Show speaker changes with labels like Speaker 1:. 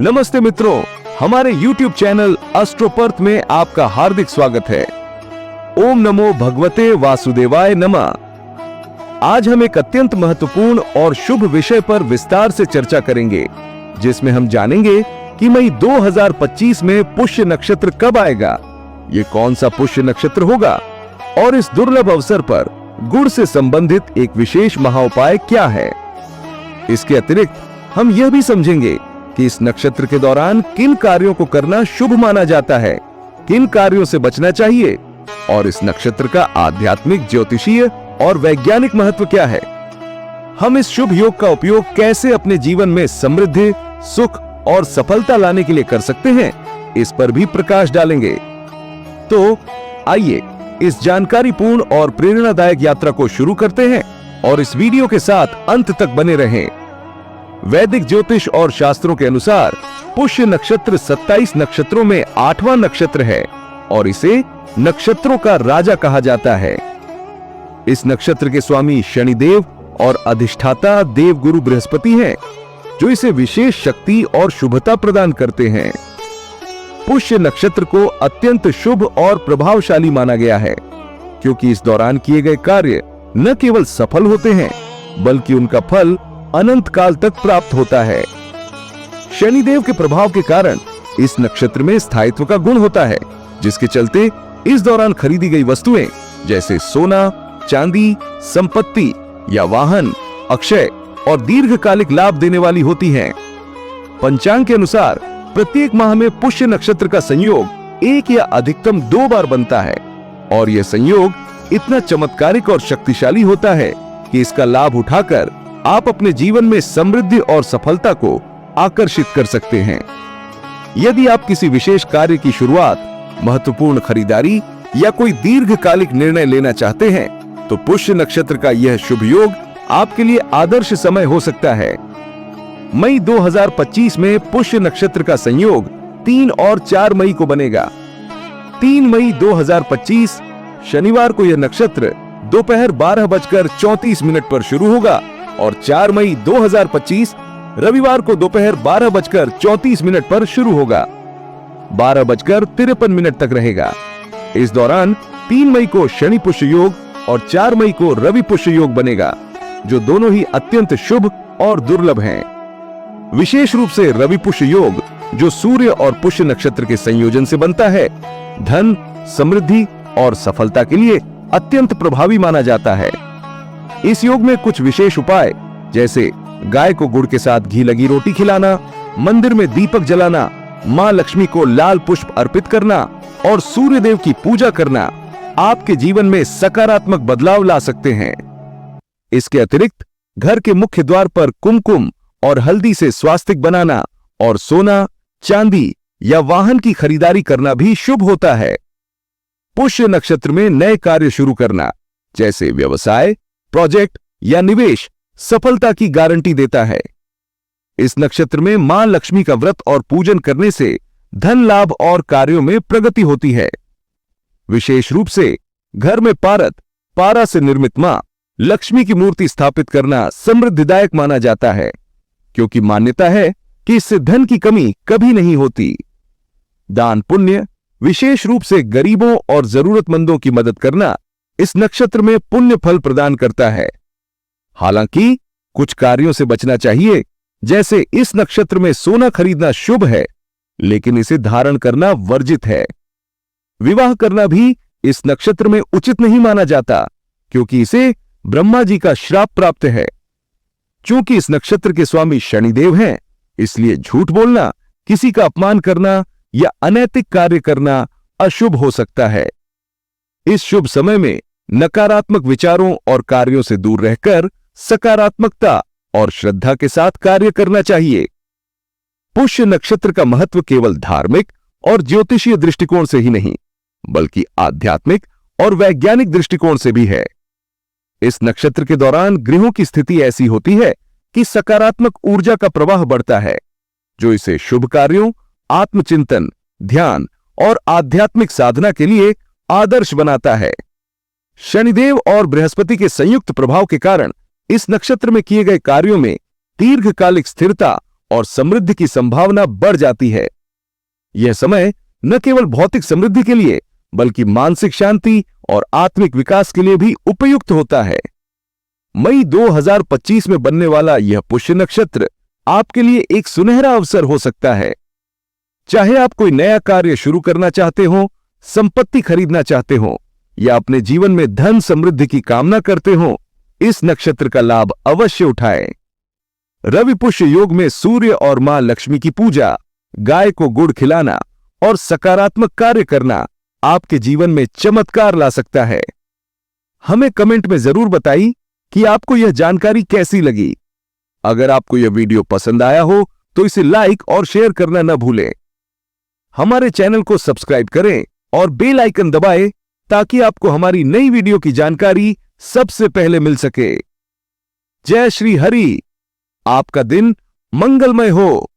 Speaker 1: नमस्ते मित्रों, हमारे YouTube चैनल एस्ट्रोपर्थ में आपका हार्दिक स्वागत है। ओम नमो भगवते वासुदेवाय नमः। आज हम एक अत्यंत महत्वपूर्ण और शुभ विषय पर विस्तार से चर्चा करेंगे, जिसमें हम जानेंगे कि मई 2025 में पुष्य नक्षत्र कब आएगा, ये कौन सा पुष्य नक्षत्र होगा और इस दुर्लभ अवसर पर गुड़ से संबंधित एक विशेष महाउपाय क्या है। इसके अतिरिक्त हम यह भी समझेंगे कि इस नक्षत्र के दौरान किन कार्यों को करना शुभ माना जाता है, किन कार्यों से बचना चाहिए और इस नक्षत्र का आध्यात्मिक, ज्योतिषीय और वैज्ञानिक महत्व क्या है। हम इस शुभ योग का उपयोग कैसे अपने जीवन में समृद्धि, सुख और सफलता लाने के लिए कर सकते हैं, इस पर भी प्रकाश डालेंगे। तो आइए इस जानकारीपूर्ण और प्रेरणादायक यात्रा को शुरू करते हैं और इस वीडियो के साथ अंत तक बने रहें। वैदिक ज्योतिष और शास्त्रों के अनुसार पुष्य नक्षत्र 27 नक्षत्रों में 8वां नक्षत्र है और इसे नक्षत्रों का राजा कहा जाता है। इस नक्षत्र के स्वामी शनिदेव और अधिष्ठाता देवगुरु बृहस्पति हैं, जो इसे विशेष शक्ति और शुभता प्रदान करते हैं। पुष्य नक्षत्र को अत्यंत शुभ और प्रभावशाली माना गया है, क्योंकि इस दौरान किए गए कार्य न केवल सफल होते हैं, बल्कि उनका फल अनंत काल तक प्राप्त होता है। शनिदेव के प्रभाव के कारण इस नक्षत्र में स्थायित्व का गुण होता है, जिसके चलते इस दौरान खरीदी गई वस्तुएं जैसे सोना, चांदी, संपत्ति या वाहन अक्षय और दीर्घकालिक लाभ देने वाली होती हैं। पंचांग के अनुसार प्रत्येक माह में पुष्य नक्षत्र का संयोग एक या अधिकतम 2 बार बनता है और यह संयोग इतना चमत्कारिक और शक्तिशाली होता है कि इसका लाभ उठाकर आप अपने जीवन में समृद्धि और सफलता को आकर्षित कर सकते हैं। यदि आप किसी विशेष कार्य की शुरुआत, महत्वपूर्ण खरीदारी या कोई दीर्घकालिक निर्णय लेना चाहते हैं, तो पुष्य नक्षत्र का यह शुभ योग आपके लिए आदर्श समय हो सकता है। मई 2025 में पुष्य नक्षत्र का संयोग 3 और 4 मई को बनेगा। 3 मई 2025 शनिवार को यह नक्षत्र दोपहर 12:34 पर शुरू होगा और 4 मई 2025 रविवार को दोपहर 12:34 पर शुरू होगा, 12:53 तक रहेगा। इस दौरान 3 मई को शनि पुष्य योग और 4 मई को रवि पुष्य योग बनेगा, जो दोनों ही अत्यंत शुभ और दुर्लभ हैं। विशेष रूप से रवि पुष्य योग, जो सूर्य और पुष्य नक्षत्र के संयोजन से बनता है, धन, समृद्धि और सफलता के लिए अत्यंत प्रभावी माना जाता है। इस योग में कुछ विशेष उपाय जैसे गाय को गुड़ के साथ घी लगी रोटी खिलाना, मंदिर में दीपक जलाना, मां लक्ष्मी को लाल पुष्प अर्पित करना और सूर्य देव की पूजा करना आपके जीवन में सकारात्मक बदलाव ला सकते हैं। इसके अतिरिक्त घर के मुख्य द्वार पर कुमकुम और हल्दी से स्वास्तिक बनाना और सोना, चांदी या वाहन की खरीदारी करना भी शुभ होता है। पुष्य नक्षत्र में नए कार्य शुरू करना, जैसे व्यवसाय, प्रोजेक्ट या निवेश, सफलता की गारंटी देता है। इस नक्षत्र में मां लक्ष्मी का व्रत और पूजन करने से धन लाभ और कार्यों में प्रगति होती है। विशेष रूप से घर में पारा से निर्मित मां लक्ष्मी की मूर्ति स्थापित करना समृद्धिदायक माना जाता है, क्योंकि मान्यता है कि इससे धन की कमी कभी नहीं होती। दान पुण्य, विशेष रूप से गरीबों और जरूरतमंदों की मदद करना इस नक्षत्र में पुण्य फल प्रदान करता है। हालांकि कुछ कार्यों से बचना चाहिए, जैसे इस नक्षत्र में सोना खरीदना शुभ है, लेकिन इसे धारण करना वर्जित है। विवाह करना भी इस नक्षत्र में उचित नहीं माना जाता, क्योंकि इसे ब्रह्मा जी का श्राप प्राप्त है। चूंकि इस नक्षत्र के स्वामी शनिदेव हैं, इसलिए झूठ बोलना, किसी का अपमान करना या अनैतिक कार्य करना अशुभ हो सकता है। इस शुभ समय में नकारात्मक विचारों और कार्यों से दूर रहकर सकारात्मकता और श्रद्धा के साथ कार्य करना चाहिए। पुष्य नक्षत्र का महत्व केवल धार्मिक और ज्योतिषीय दृष्टिकोण से ही नहीं, बल्कि आध्यात्मिक और वैज्ञानिक दृष्टिकोण से भी है। इस नक्षत्र के दौरान ग्रहों की स्थिति ऐसी होती है कि सकारात्मक ऊर्जा का प्रवाह बढ़ता है, जो इसे शुभ कार्यों, आत्मचिंतन, ध्यान और आध्यात्मिक साधना के लिए आदर्श बनाता है। शनिदेव और बृहस्पति के संयुक्त प्रभाव के कारण इस नक्षत्र में किए गए कार्यों में दीर्घकालिक स्थिरता और समृद्धि की संभावना बढ़ जाती है। यह समय न केवल भौतिक समृद्धि के लिए बल्कि मानसिक शांति और आत्मिक विकास के लिए भी उपयुक्त होता है। मई 2025 में बनने वाला यह पुष्य नक्षत्र आपके लिए एक सुनहरा अवसर हो सकता है। चाहे आप कोई नया कार्य शुरू करना चाहते हो, संपत्ति खरीदना चाहते हो या अपने जीवन में धन समृद्धि की कामना करते हो, इस नक्षत्र का लाभ अवश्य उठाएं। रवि पुष्य योग में सूर्य और मां लक्ष्मी की पूजा, गाय को गुड़ खिलाना और सकारात्मक कार्य करना आपके जीवन में चमत्कार ला सकता है। हमें कमेंट में जरूर बताइए कि आपको यह जानकारी कैसी लगी। अगर आपको यह वीडियो पसंद आया हो तो इसे लाइक और शेयर करना न भूलें। हमारे चैनल को सब्सक्राइब करें और बेल आइकन दबाएं ताकि आपको हमारी नई वीडियो की जानकारी सबसे पहले मिल सके। जय श्री हरि। आपका दिन मंगलमय हो।